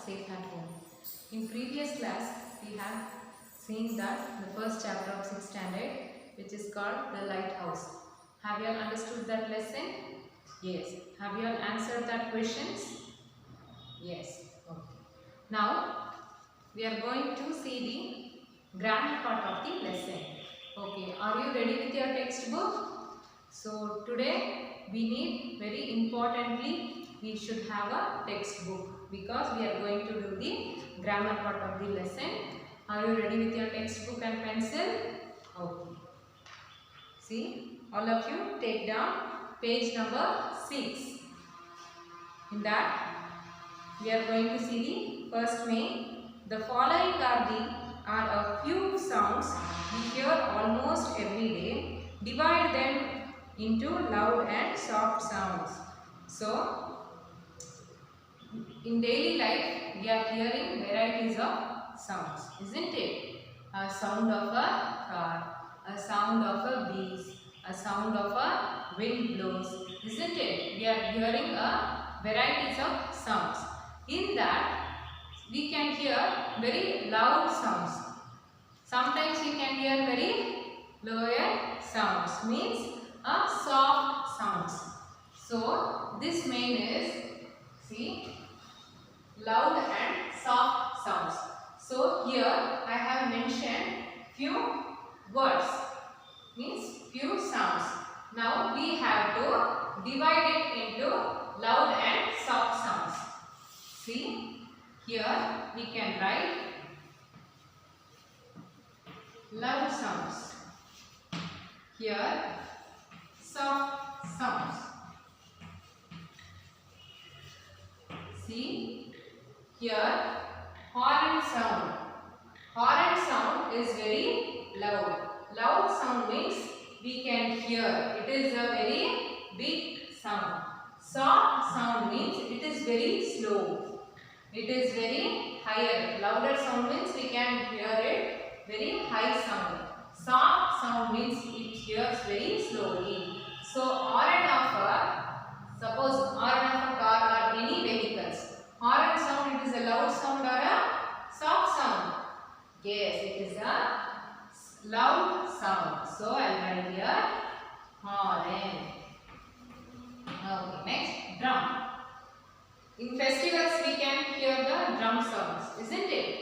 safe at home. In previous class, we have seen that the first chapter of 6th standard, which is called The Lighthouse. Have you all understood that lesson? Yes. Have you all answered that questions? Yes. Okay. Now, we are going to see the grammar part of the lesson. Okay. Are you ready with your textbook? So, today we need, very importantly, we should have a textbook because we are going to do the grammar part of the lesson. Are you ready with your textbook and pencil? Okay. See, all of you take down page number 6. In that, we are going to see the first main. The following are a few sounds we hear almost every day. Divide them into loud and soft sounds. So, in daily life, we are hearing varieties of sounds, isn't it? A sound of a car, a sound of a bees, a sound of a wind blows, isn't it? We are hearing a varieties of sounds. In that, we can hear very loud sounds. Sometimes we can hear very lower sounds, means a soft sounds. So, this main is, see, loud and soft sounds. So, here I have mentioned few words, means few sounds. Now, we have to divide it into loud and soft sounds. See, here we can write loud sounds. Here, soft sounds. See, here, horn sound. Horn sound is very loud. Loud sound means we can hear. It is a very big sound. Soft sound means it is very slow. It is very higher. Louder sound means we can hear it very high sound. Soft sound means it hears very slowly. So, horn of a, suppose horn of a car or any vehicles. Horn sound, it is a loud sound or a soft sound? Yes, it is a loud sound. So, I will write here horn. Okay, next, drum. In festivals, we can hear the drum sounds, isn't it?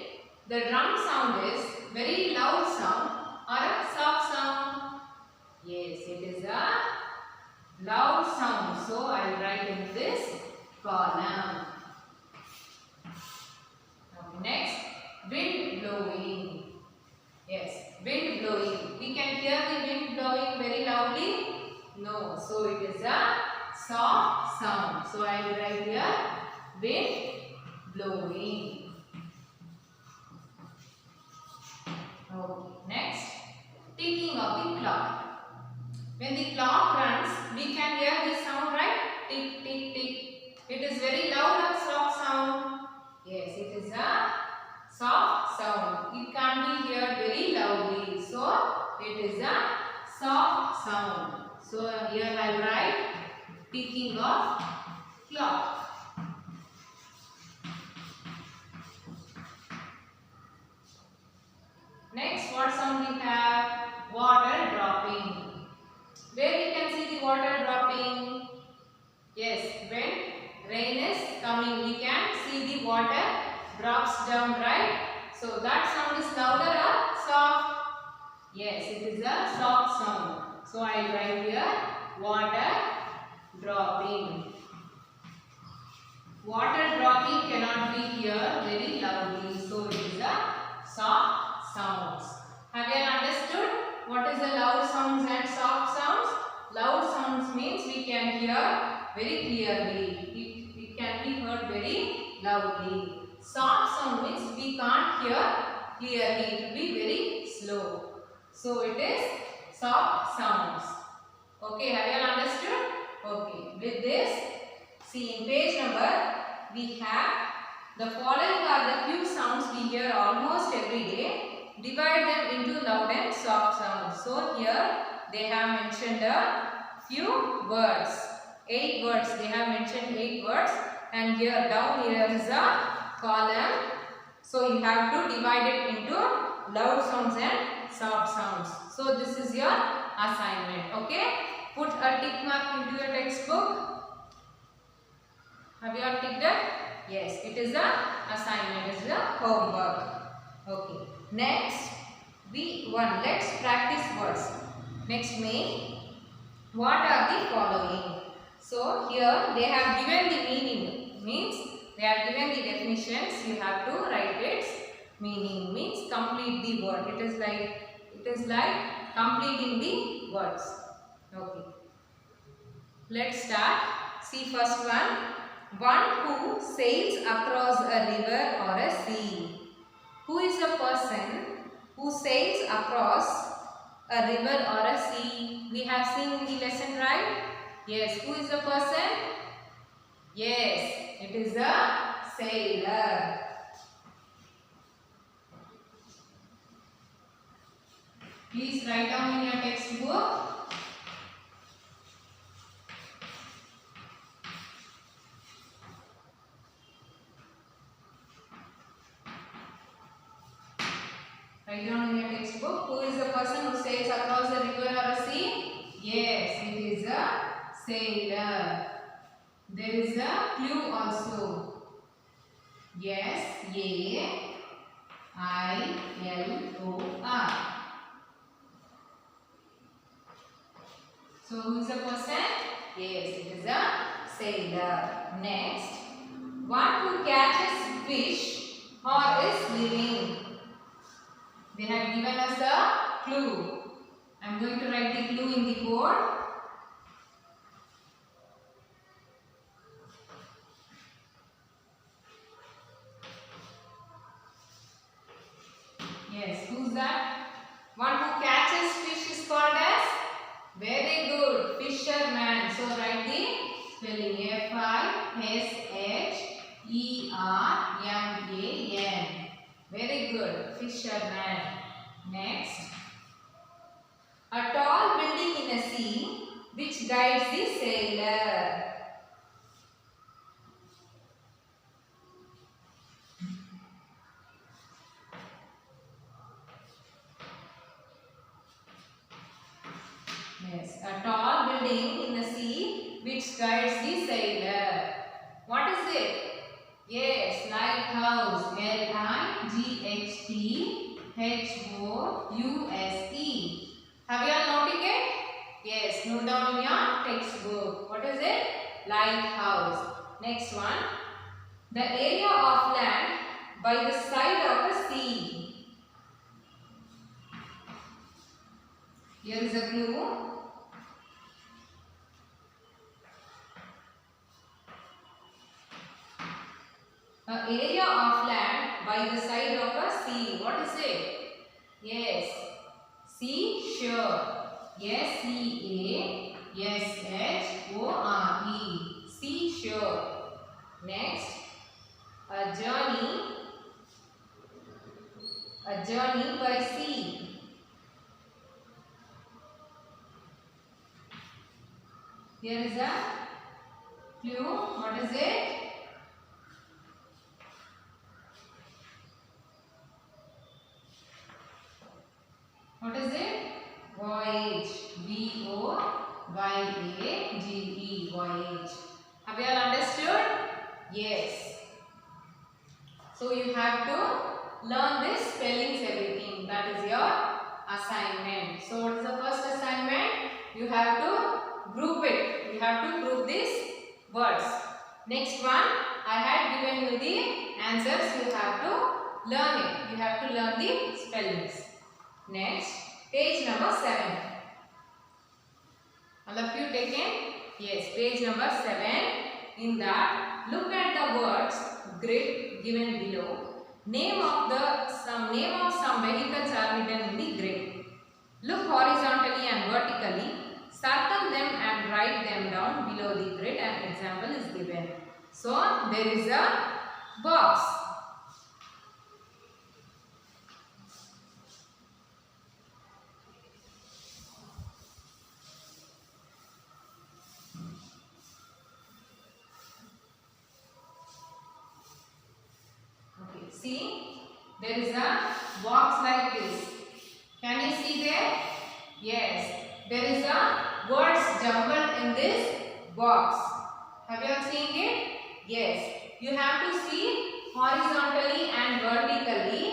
The drum sound is very loud sound or a soft sound? Yes, it is a loud sound. So, I will write in this column. Okay, next, wind blowing. Yes, wind blowing. We can hear the wind blowing very loudly? No. So, it is a soft sound. So, I will write here wind blowing. Okay, next, ticking of the clock. When the clock runs, we can hear this sound, right? Tick, tick, tick. It is very loud or soft sound? Yes, it is a soft sound. It can't be heard very loudly. So, it is a soft sound. So, here I write ticking of clock. Next, what sound we have? Water dropping. Where we can see the water dropping? Yes, when rain is coming, we can see the water drops down, right? So, that sound is louder or soft? Yes, it is a soft sound. So, I will write here water dropping. Water dropping cannot be heard very loudly. So, it is a soft sounds. Have you understood what is the loud sounds and soft sounds? Loud sounds means we can hear very clearly. It can be heard very loudly. Soft sound means we can't hear clearly. It will be very slow. So, it is soft sounds. Okay, have you understood? Okay, with this, see in page number, we have the following are the few sounds we hear almost every day. Divide them into loud and soft sounds. So, here they have mentioned a few words. 8 words. They have mentioned 8 words. And here down here is a column. So you have to divide it into loud sounds and soft sounds. So this is your assignment. Okay. Put a tick mark into your textbook. Have you all ticked it? Yes. It is a assignment. It is a homework. Okay. Next, let's practice words. Next main. What are the following? So here they have given the meaning. Means they have given the definitions. You have to write its meaning. Means complete the word. It is like completing the words. Okay. Let's start. See first one. One who sails across a river or a sea. Who is a person who sails across a river or a sea? We have seen in the lesson, right? Yes. Who is the person? Yes. It is a sailor. Please write down in your textbook. Write down in your textbook. Who is the person who sails across a river or a sea? Yes, it is a sailor. There is a clue also. Yes, A-I-L-O-R. So who is the person? Yes, it is a sailor. Next, one who catches fish or is living. They have given us a clue. I am going to write the clue in the board. Yes, who's that? One who catches fish is called as? Very good, fisherman. So write the spelling. F-I-S-H-E-R-M-A-N. Very good, fisherman. Next, a tall building in a sea which guides the sailor. Yes, a tall building in the sea which guides the sailor. What is it? Yes, lighthouse. L-I-G-H-T-H-O-U-S-E. Have you all noted it? Yes, note down in your textbook. What is it? Lighthouse. Next one. The area of land by the side of a sea. Here is a clue. An area of land by the side of a sea. What is it? Yes, seashore. S-E-A-S-H-O-R-E. Seashore. Next, a journey by sea. Here is a clue. What is it? What is it? Voyage. V-O-Y-A-G-E. Voyage. Have you all understood? Yes. So you have to learn this spellings, everything. That is your assignment. So what is the first assignment? You have to group it. You have to group these words. Next one, I had given you the answers. You have to learn it. You have to learn the spellings. Next, page number 7. All of you taken? Yes, page number 7. In that, look at the words grid given below. Name of some vehicles are written in the grid. Look horizontally and vertically. Circle them and write them down below the grid. An example is given. So there is a box. see, there is a box like this. Can you see there? Yes. There is a words jumbled in this box. Have you all seen it? Yes. You have to see horizontally and vertically,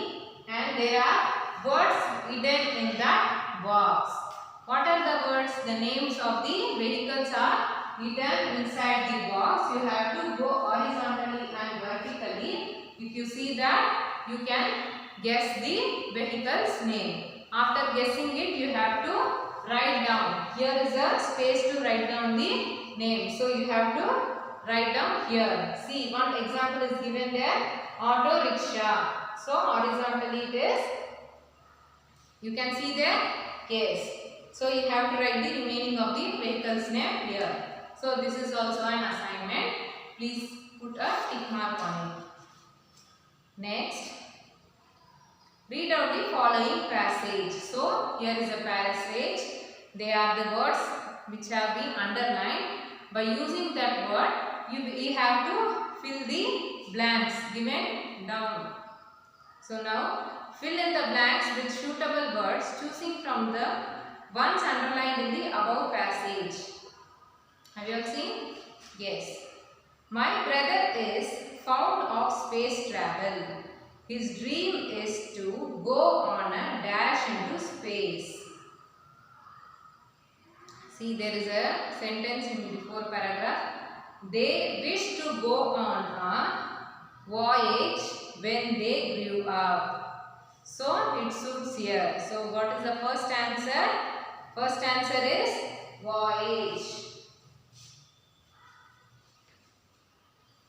and there are words hidden in that box. What are the words? The names of the vehicles are hidden inside the box. You have to go horizontally and vertically. If you see that, you can guess the vehicle's name. After guessing it, you have to write down. Here is a space to write down the name. So you have to write down here. See, one example is given there. Auto rickshaw. So horizontally it is. You can see there. Yes. So you have to write the remaining of the vehicle's name here. So this is also an assignment. Please put a tick mark on it. Next, read out the following passage. So here is a passage. They are the words which have been underlined. By using that word, you have to fill the blanks given down. So now, fill in the blanks with suitable words, choosing from the ones underlined in the above passage. Have you all seen? Yes. My brother is fond of space travel. His dream is to go on a dash into space. See, there is a sentence in before paragraph. They wish to go on a voyage when they grew up. So it suits here. So what is the first answer? First answer is voyage.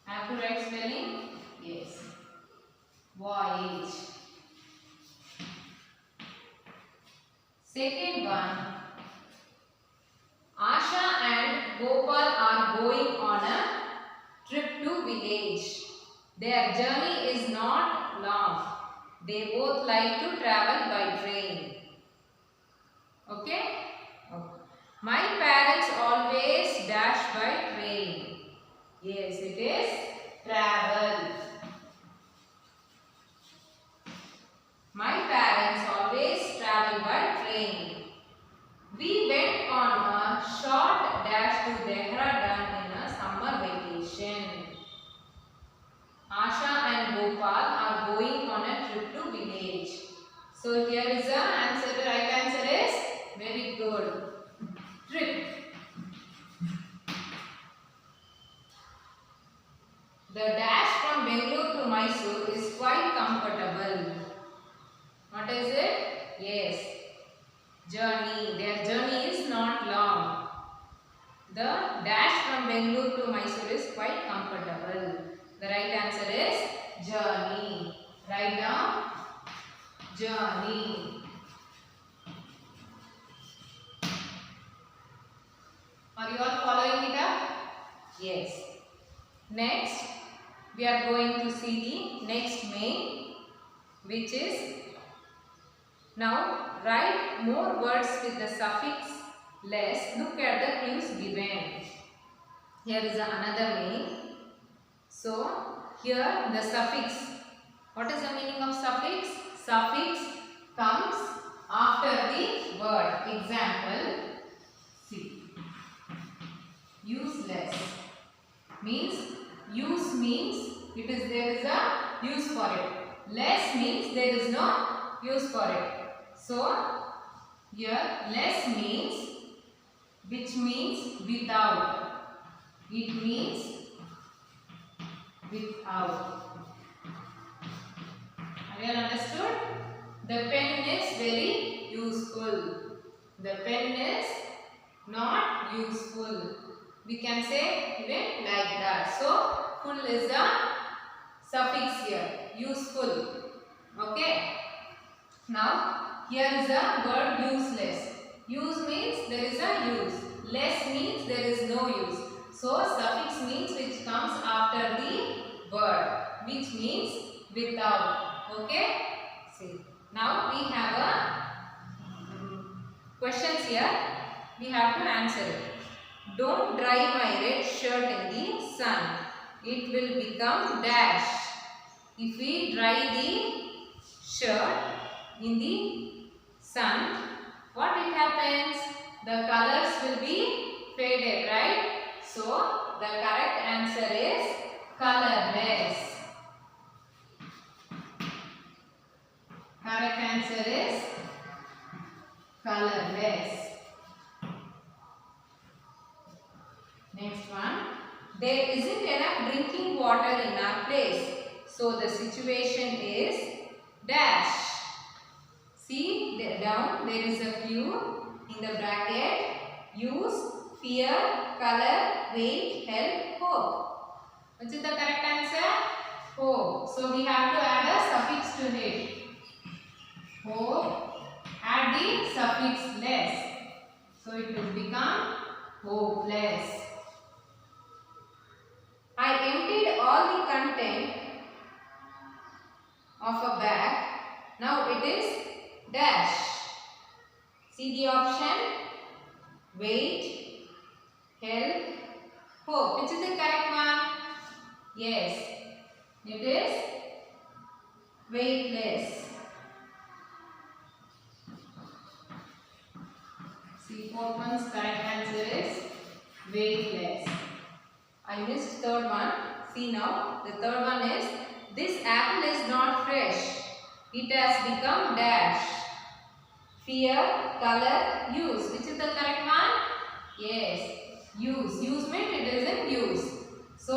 Have to write spelling? Yes. Voyage. Second one. Asha and Gopal are going on a trip to village. Their journey is not long. They both like to travel by train. Okay? My parents always dash by train. Yes, it is travel. My parents always travel by train. We went on a short dash to Dehradun in a summer vacation. Asha and Gopal are going on a trip to village. So here is the answer. The right answer is very good. Trip. The dash from Bangalore to Mysore is quite comfortable. What is it? Yes. Journey. Their journey is not long. The dash from Bangalore to Mysore is quite comfortable. The right answer is journey. Write down journey. Are you all following it up? Yes. Next, we are going to see the next main, which is, now write more words with the suffix less. Look at the clues given. Here is another main. So, here the suffix. What is the meaning of suffix? Suffix comes after the word. Example, see. Useless means, use means it is, there is a use for it. Less means there is no use for it. So, here less means, which means without. It means without. Have you all understood? The pen is very useful. The pen is not useful. We can say even like that. So, full is the suffix here. Useful. Okay. Now, here is the word useless. Use means there is a use. Less means there is no use. So, suffix means which comes after the word, which means without. Okay? See. Now, we have a questions here. We have to answer it. Don't dry my red shirt in the sun. It will become dash. if we dry the shirt in the sun, what it happens? The colors will be faded, right? So the correct answer is colorless. Correct answer is colorless. Next one. There isn't enough drinking water in our place. So the situation is dash. See down there is a clue in the bracket. Use, fear, color, wait, help, hope. Which is the correct answer? Hope. So we have to add a suffix to it. Hope. Add the suffix less. So it will become hopeless. I emptied all the content of a bag. Now it is dash. See the option? Wait, help, hope. Which is the correct one? Yes, it is weightless. See, fourth one's correct answer is weightless. I missed third one. See now, the third one is this apple is not fresh. It has become dash. Fear, color, use. Which is the correct one? Yes, use. Use means it is in use. So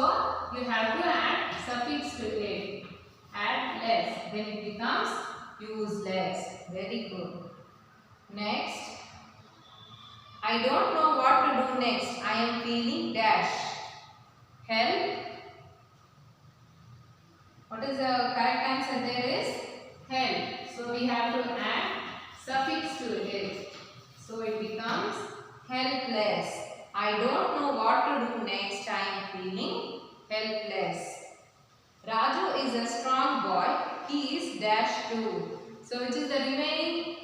you have to add suffix to it. Add less. Then it becomes useless. Very good. Next. I don't know what to do next. I am feeling dash. Help. What is the correct answer? There is help. So we have to add suffix to it. So it becomes helpless. I don't know what to do next. I am feeling helpless. Raju is a strong boy. He is dash too. So which is the remaining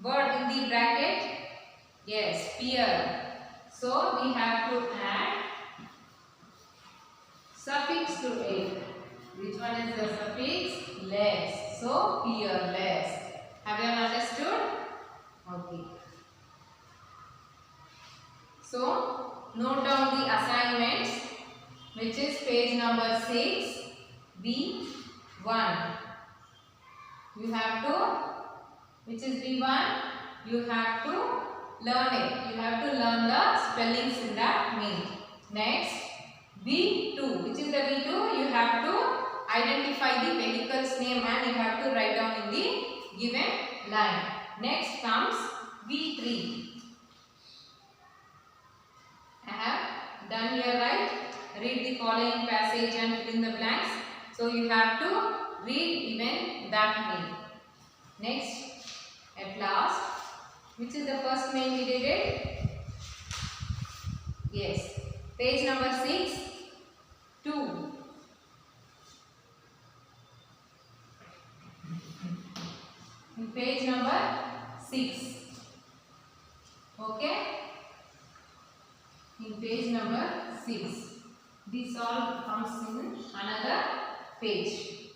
word in the bracket? Yes, fear. So we have to add suffix to it. Which one is the suffix? Less. So fearless. Have you understood? Okay. So note down the assignments, which is page number 6, B1. You have to, which is B1, you have to learn it. You have to learn the spellings in that mean. Next, B2. Which is the B2? You have to identify the vehicle's name and you have to write down in the given line. Next comes B3. I have done here, right? Read the following passage and fill in the blanks. So you have to read even that main. Next, at last, which is the first main we did it? Yes. Page number 6, 2. In page number 6. Okay? In page number 6. This all comes in another page.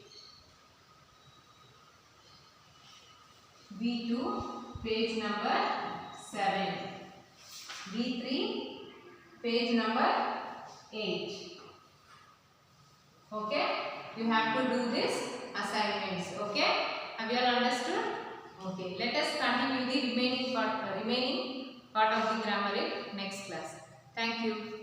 B2, page number 7. B3, page number 8. Okay? You have to do this assignments. Okay? Have you all understood? Okay. Let us continue the remaining part of the grammar in next class. Thank you.